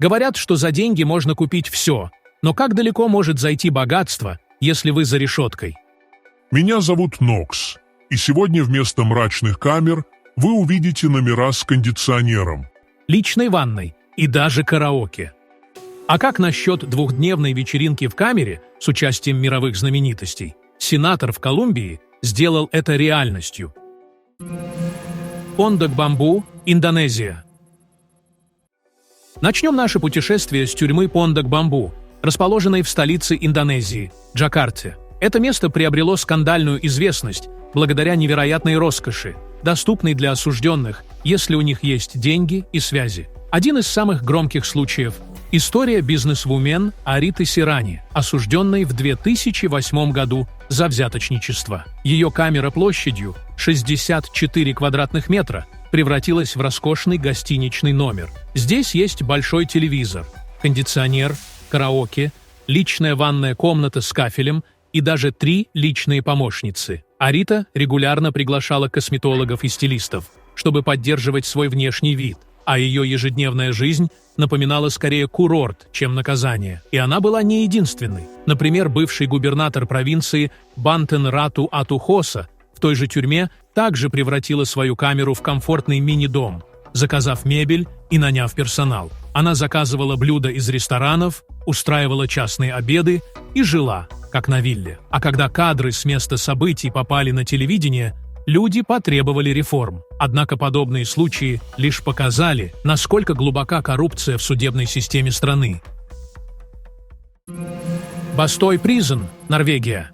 Говорят, что за деньги можно купить все, но как далеко может зайти богатство, если вы за решеткой? Меня зовут Нокс, и сегодня вместо мрачных камер вы увидите номера с кондиционером, Личной ванной и даже караоке. А как насчет двухдневной вечеринки в камере с участием мировых знаменитостей? Сенатор в Колумбии сделал это реальностью. Пондок-Бамбу, Индонезия. Начнем наше путешествие с тюрьмы Пондок-Бамбу, расположенной в столице Индонезии, Джакарте. Это место приобрело скандальную известность благодаря невероятной роскоши, доступной для осужденных, если у них есть деньги и связи. Один из самых громких случаев – история бизнесвумен Ариты Сирани, осужденной в 2008 году за взяточничество. Ее камера площадью 64 квадратных метра превратилась в роскошный гостиничный номер. Здесь есть большой телевизор, кондиционер, караоке, личная ванная комната с кафелем и даже 3 личные помощницы. Арита регулярно приглашала косметологов и стилистов, чтобы поддерживать свой внешний вид, а ее ежедневная жизнь напоминала скорее курорт, чем наказание. И она была не единственной. Например, бывший губернатор провинции Бантен Рату Атухоса в той же тюрьме также превратила свою камеру в комфортный мини-дом, заказав мебель и наняв персонал. Она заказывала блюда из ресторанов, устраивала частные обеды и жила, как на вилле. А когда кадры с места событий попали на телевидение, люди потребовали реформ. Однако подобные случаи лишь показали, насколько глубока коррупция в судебной системе страны. Бастой Призен, Норвегия.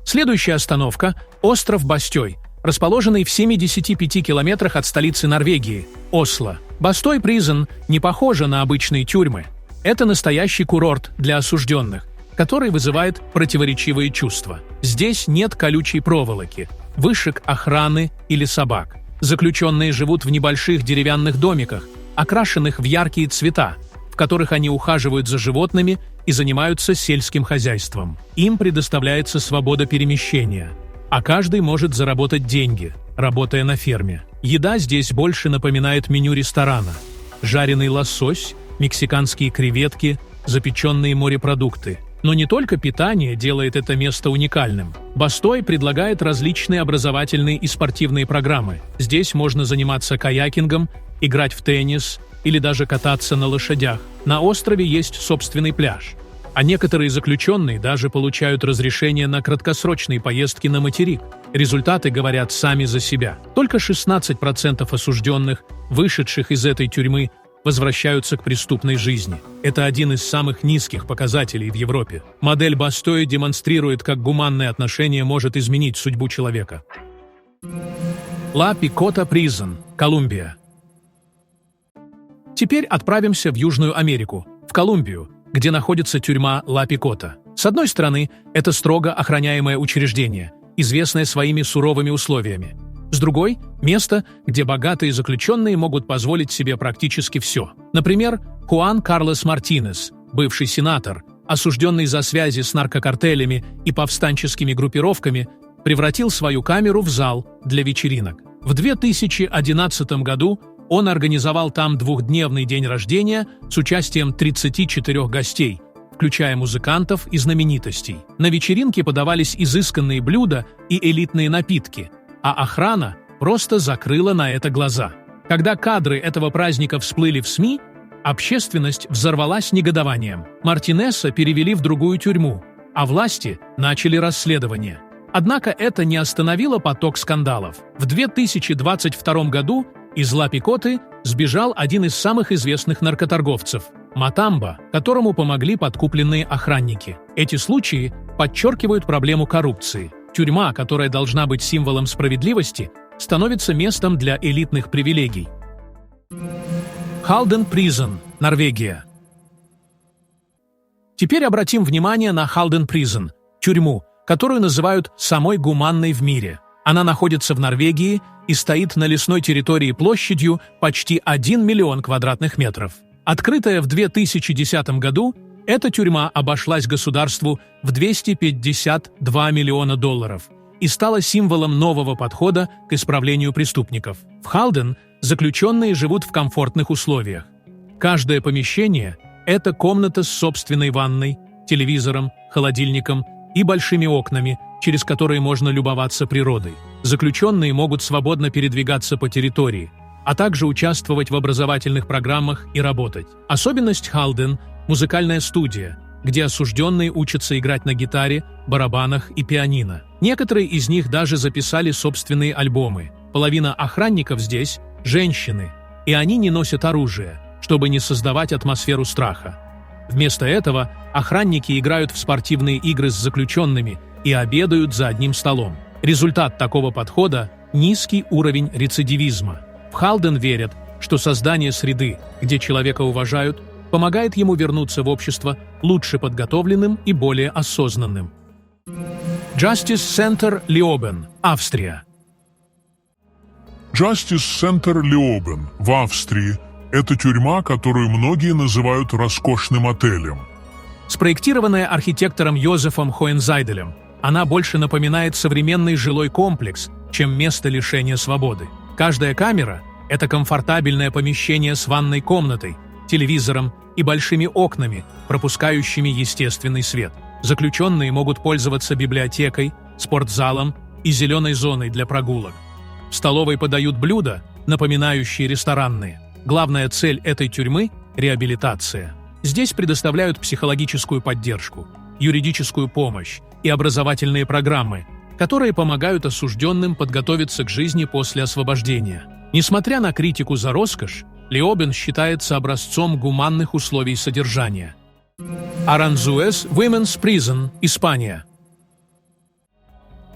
Следующая остановка – остров Бастёй, расположенный в 75 километрах от столицы Норвегии – Осло. Бастой Призен не похожа на обычные тюрьмы. Это настоящий курорт для осужденных, который вызывает противоречивые чувства. Здесь нет колючей проволоки, вышек охраны или собак. Заключенные живут в небольших деревянных домиках, окрашенных в яркие цвета, в которых они ухаживают за животными и занимаются сельским хозяйством. Им предоставляется свобода перемещения, а каждый может заработать деньги, работая на ферме. Еда здесь больше напоминает меню ресторана. Жареный лосось, мексиканские креветки, запеченные морепродукты. Но не только питание делает это место уникальным. Бастой предлагает различные образовательные и спортивные программы. Здесь можно заниматься каякингом, играть в теннис или даже кататься на лошадях. На острове есть собственный пляж. А некоторые заключенные даже получают разрешение на краткосрочные поездки на материк. Результаты говорят сами за себя. Только 16% осужденных, вышедших из этой тюрьмы, возвращаются к преступной жизни. Это один из самых низких показателей в Европе. Модель Бастой демонстрирует, как гуманное отношение может изменить судьбу человека. Ла Пикота Призен, Колумбия. Теперь отправимся в Южную Америку, в Колумбию, где находится тюрьма Ла Пикота. С одной стороны, это строго охраняемое учреждение, известное своими суровыми условиями. С другой – место, где богатые заключенные могут позволить себе практически все. Например, Хуан Карлос Мартинес, бывший сенатор, осужденный за связи с наркокартелями и повстанческими группировками, превратил свою камеру в зал для вечеринок. В 2011 году он организовал там двухдневный день рождения с участием 34 гостей, включая музыкантов и знаменитостей. На вечеринке подавались изысканные блюда и элитные напитки, а охрана просто закрыла на это глаза. Когда кадры этого праздника всплыли в СМИ, общественность взорвалась негодованием. Мартинеса перевели в другую тюрьму, а власти начали расследование. Однако это не остановило поток скандалов. В 2022 году из Ла Пикоты сбежал один из самых известных наркоторговцев – Матамба, которому помогли подкупленные охранники. Эти случаи подчеркивают проблему коррупции. Тюрьма, которая должна быть символом справедливости, становится местом для элитных привилегий. Халден Призен, Норвегия. Теперь обратим внимание на Халден Призен – тюрьму, которую называют самой гуманной в мире. Она находится в Норвегии и стоит на лесной территории площадью почти 1 миллион квадратных метров. Открытая в 2010 году, эта тюрьма обошлась государству в $252 миллиона и стала символом нового подхода к исправлению преступников. В Халден заключенные живут в комфортных условиях. Каждое помещение – это комната с собственной ванной, телевизором, холодильником и большими окнами, через которые можно любоваться природой. Заключенные могут свободно передвигаться по территории, а также участвовать в образовательных программах и работать. Особенность Халден – музыкальная студия, где осужденные учатся играть на гитаре, барабанах и пианино. Некоторые из них даже записали собственные альбомы. Половина охранников здесь – женщины, и они не носят оружие, чтобы не создавать атмосферу страха. Вместо этого охранники играют в спортивные игры с заключенными и обедают за одним столом. Результат такого подхода – низкий уровень рецидивизма. В Халден верят, что создание среды, где человека уважают, помогает ему вернуться в общество лучше подготовленным и более осознанным. Justice Center Leoben, Австрия. Justice Center Leoben в Австрии – это тюрьма, которую многие называют роскошным отелем. Спроектированная архитектором Йозефом Хоензайделем, она больше напоминает современный жилой комплекс, чем место лишения свободы. Каждая камера – это комфортабельное помещение с ванной комнатой, телевизором и большими окнами, пропускающими естественный свет. Заключенные могут пользоваться библиотекой, спортзалом и зеленой зоной для прогулок. В столовой подают блюда, напоминающие ресторанные. Главная цель этой тюрьмы – реабилитация. Здесь предоставляют психологическую поддержку, юридическую помощь и образовательные программы, которые помогают осужденным подготовиться к жизни после освобождения. Несмотря на критику за роскошь, Леобен считается образцом гуманных условий содержания. Аранзуэс Women's Prison, Испания.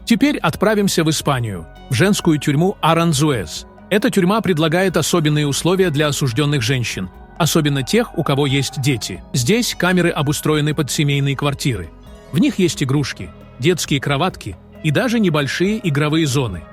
Теперь отправимся в Испанию, в женскую тюрьму Аранзуэс. Эта тюрьма предлагает особенные условия для осужденных женщин, особенно тех, у кого есть дети. Здесь камеры обустроены под семейные квартиры. В них есть игрушки, детские кроватки и даже небольшие игровые зоны.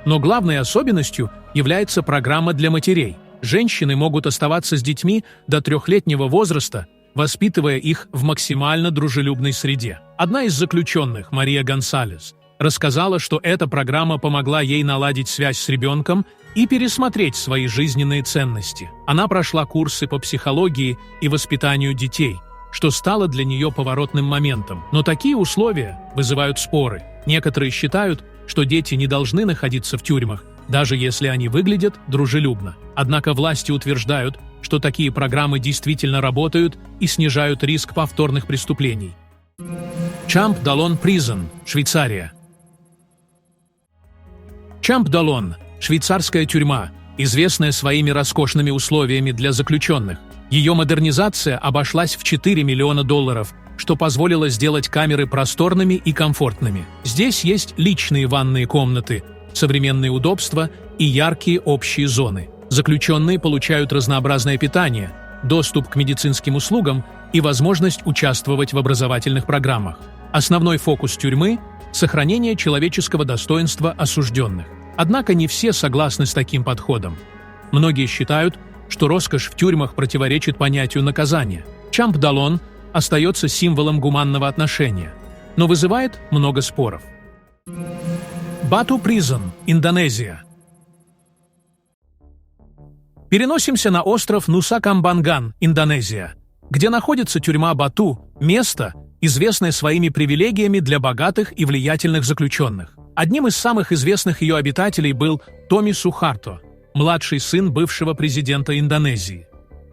Но главной особенностью является программа для матерей. Женщины могут оставаться с детьми до 3-летнего возраста, воспитывая их в максимально дружелюбной среде. Одна из заключенных, Мария Гонсалес, рассказала, что эта программа помогла ей наладить связь с ребенком и пересмотреть свои жизненные ценности. Она прошла курсы по психологии и воспитанию детей, что стало для нее поворотным моментом. Но такие условия вызывают споры. Некоторые считают, что дети не должны находиться в тюрьмах, даже если они выглядят дружелюбно. Однако власти утверждают, что такие программы действительно работают и снижают риск повторных преступлений. Champ-d'Olon Prison, Швейцария. Champ-d'Olon – швейцарская тюрьма, известная своими роскошными условиями для заключенных. Ее модернизация обошлась в $4 миллиона, что позволило сделать камеры просторными и комфортными. Здесь есть личные ванные комнаты, современные удобства и яркие общие зоны. Заключенные получают разнообразное питание, доступ к медицинским услугам и возможность участвовать в образовательных программах. Основной фокус тюрьмы – сохранение человеческого достоинства осужденных. Однако не все согласны с таким подходом. Многие считают, что роскошь в тюрьмах противоречит понятию наказания. Champ-d'Olon остается символом гуманного отношения, но вызывает много споров. Batu Prison, Индонезия. Переносимся на остров Нуса-Камбанган, Индонезия, где находится тюрьма Бату, место, известное своими привилегиями для богатых и влиятельных заключенных. Одним из самых известных ее обитателей был Томи Сухарто, младший сын бывшего президента Индонезии.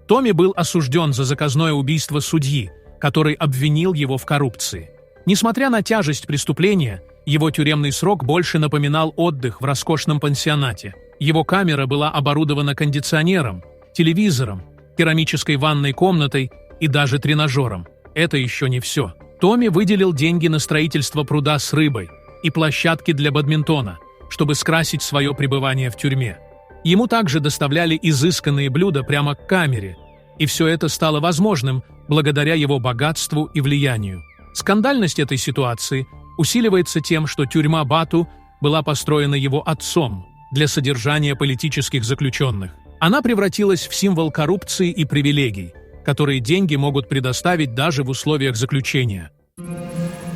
Томи был осужден за заказное убийство судьи, который обвинил его в коррупции. Несмотря на тяжесть преступления, его тюремный срок больше напоминал отдых в роскошном пансионате. Его камера была оборудована кондиционером, телевизором, керамической ванной комнатой и даже тренажером. Это еще не все. Томи выделил деньги на строительство пруда с рыбой и площадки для бадминтона, чтобы скрасить свое пребывание в тюрьме. Ему также доставляли изысканные блюда прямо к камере, и все это стало возможным благодаря его богатству и влиянию. Скандальность этой ситуации усиливается тем, что тюрьма Бату была построена его отцом для содержания политических заключенных. Она превратилась в символ коррупции и привилегий, которые деньги могут предоставить даже в условиях заключения.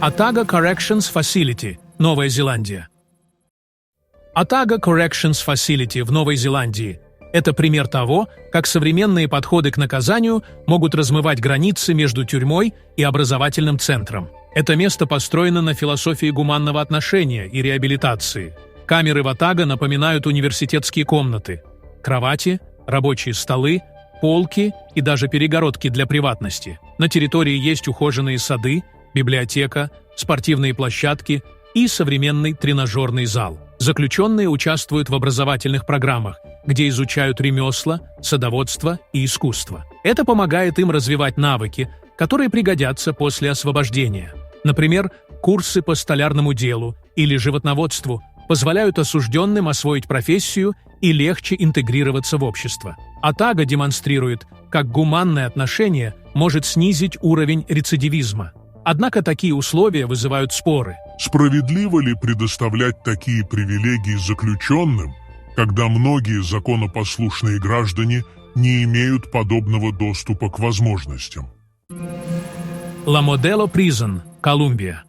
Otago Corrections Facility, Новая Зеландия. Otago Corrections Facility в Новой Зеландии Это пример того, как современные подходы к наказанию могут размывать границы между тюрьмой и образовательным центром. Это место построено на философии гуманного отношения и реабилитации. Камеры Ватага напоминают университетские комнаты. Кровати, рабочие столы, полки и даже перегородки для приватности. На территории есть ухоженные сады, библиотека, спортивные площадки и современный тренажерный зал. Заключенные участвуют в образовательных программах, где изучают ремесла, садоводство и искусство. Это помогает им развивать навыки, которые пригодятся после освобождения. Например, курсы по столярному делу или животноводству позволяют осужденным освоить профессию и легче интегрироваться в общество. Атага демонстрирует, как гуманное отношение может снизить уровень рецидивизма. Однако такие условия вызывают споры. Справедливо ли предоставлять такие привилегии заключенным, когда многие законопослушные граждане не имеют подобного доступа к возможностям? Ла Модело Призон, Колумбия.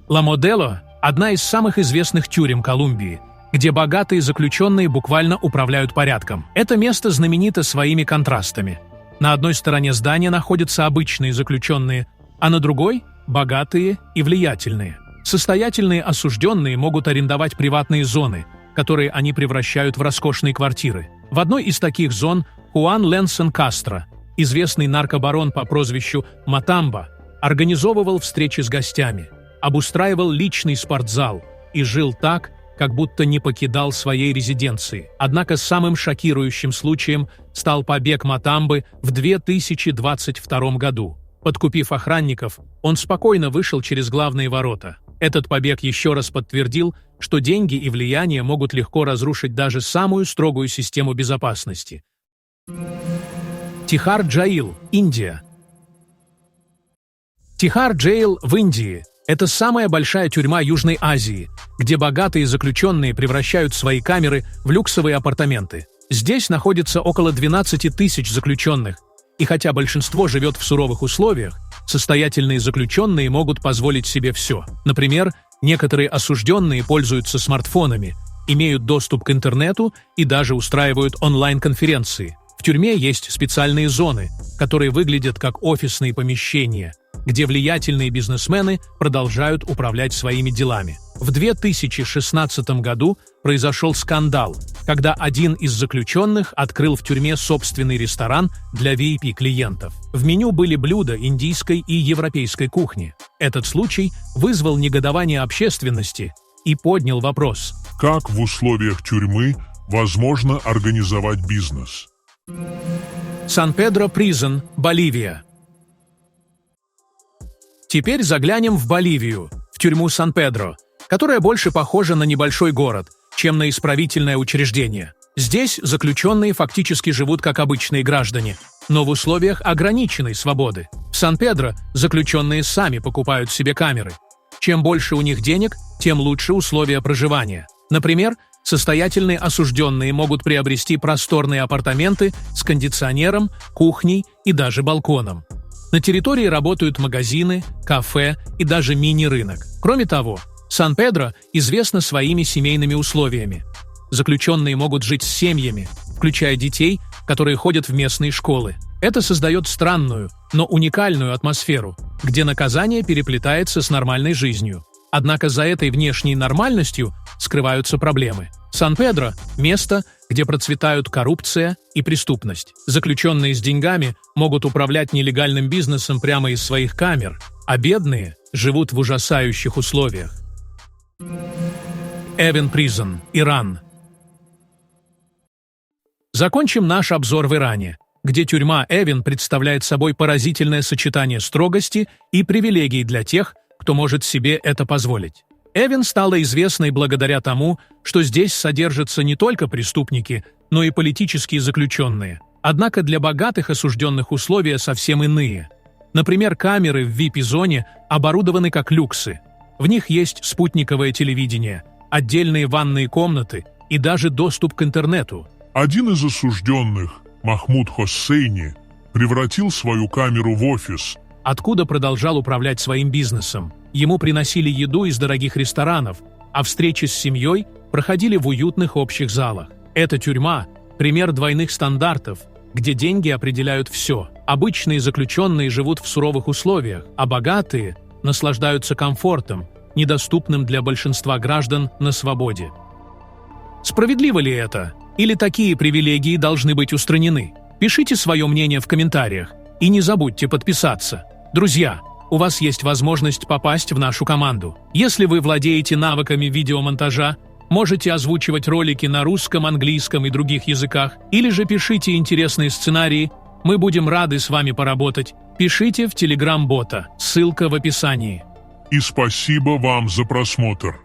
Ла Модело – одна из самых известных тюрем Колумбии, где богатые заключенные буквально управляют порядком. Это место знаменито своими контрастами. На одной стороне здания находятся обычные заключенные, а на другой – богатые и влиятельные. Состоятельные осужденные могут арендовать приватные зоны, которые они превращают в роскошные квартиры. В одной из таких зон Хуан Ленсон Кастро, известный наркобарон по прозвищу Матамба, организовывал встречи с гостями, обустраивал личный спортзал и жил так, как будто не покидал своей резиденции. Однако самым шокирующим случаем стал побег Матамбы в 2022 году. Подкупив охранников, он спокойно вышел через главные ворота. Этот побег еще раз подтвердил, что деньги и влияние могут легко разрушить даже самую строгую систему безопасности. Тихар Джаил, Индия. Тихар Джейл в Индии – это самая большая тюрьма Южной Азии, где богатые заключенные превращают свои камеры в люксовые апартаменты. Здесь находится около 12 тысяч заключенных, и хотя большинство живет в суровых условиях, состоятельные заключенные могут позволить себе все. Например, некоторые осужденные пользуются смартфонами, имеют доступ к интернету и даже устраивают онлайн-конференции. В тюрьме есть специальные зоны, которые выглядят как офисные помещения, где влиятельные бизнесмены продолжают управлять своими делами. В 2016 году произошел скандал, когда один из заключенных открыл в тюрьме собственный ресторан для VIP-клиентов. В меню были блюда индийской и европейской кухни. Этот случай вызвал негодование общественности и поднял вопрос: как в условиях тюрьмы возможно организовать бизнес? Сан-Педро Призон, Боливия. Теперь заглянем в Боливию, в тюрьму Сан-Педро, которая больше похожа на небольшой город, чем на исправительное учреждение. Здесь заключенные фактически живут как обычные граждане, но в условиях ограниченной свободы. В Сан-Педро заключенные сами покупают себе камеры. Чем больше у них денег, тем лучше условия проживания. Например, состоятельные осужденные могут приобрести просторные апартаменты с кондиционером, кухней и даже балконом. На территории работают магазины, кафе и даже мини-рынок. Кроме того, Сан-Педро известна своими семейными условиями. Заключенные могут жить с семьями, включая детей, которые ходят в местные школы. Это создает странную, но уникальную атмосферу, где наказание переплетается с нормальной жизнью. Однако за этой внешней нормальностью скрываются проблемы. Сан-Педро – место, где процветают коррупция и преступность. Заключенные с деньгами могут управлять нелегальным бизнесом прямо из своих камер, а бедные живут в ужасающих условиях. Эвен Призон, Иран. Закончим наш обзор в Иране, где тюрьма Эвен представляет собой поразительное сочетание строгости и привилегий для тех, кто может себе это позволить. Эвен стала известной благодаря тому, что здесь содержатся не только преступники, но и политические заключенные. Однако для богатых осужденных условия совсем иные. Например, камеры в VIP-зоне оборудованы как люксы. В них есть спутниковое телевидение, отдельные ванные комнаты и даже доступ к интернету. Один из осужденных, Махмуд Хоссейни, превратил свою камеру в офис, откуда продолжал управлять своим бизнесом. Ему приносили еду из дорогих ресторанов, а встречи с семьей проходили в уютных общих залах. Эта тюрьма – пример двойных стандартов, где деньги определяют все. Обычные заключенные живут в суровых условиях, а богатые наслаждаются комфортом, недоступным для большинства граждан на свободе. Справедливо ли это? Или такие привилегии должны быть устранены? Пишите свое мнение в комментариях и не забудьте подписаться. Друзья, у вас есть возможность попасть в нашу команду. Если вы владеете навыками видеомонтажа, можете озвучивать ролики на русском, английском и других языках, или же пишите интересные сценарии, мы будем рады с вами поработать. Пишите в Telegram-бота, ссылка в описании. И спасибо вам за просмотр.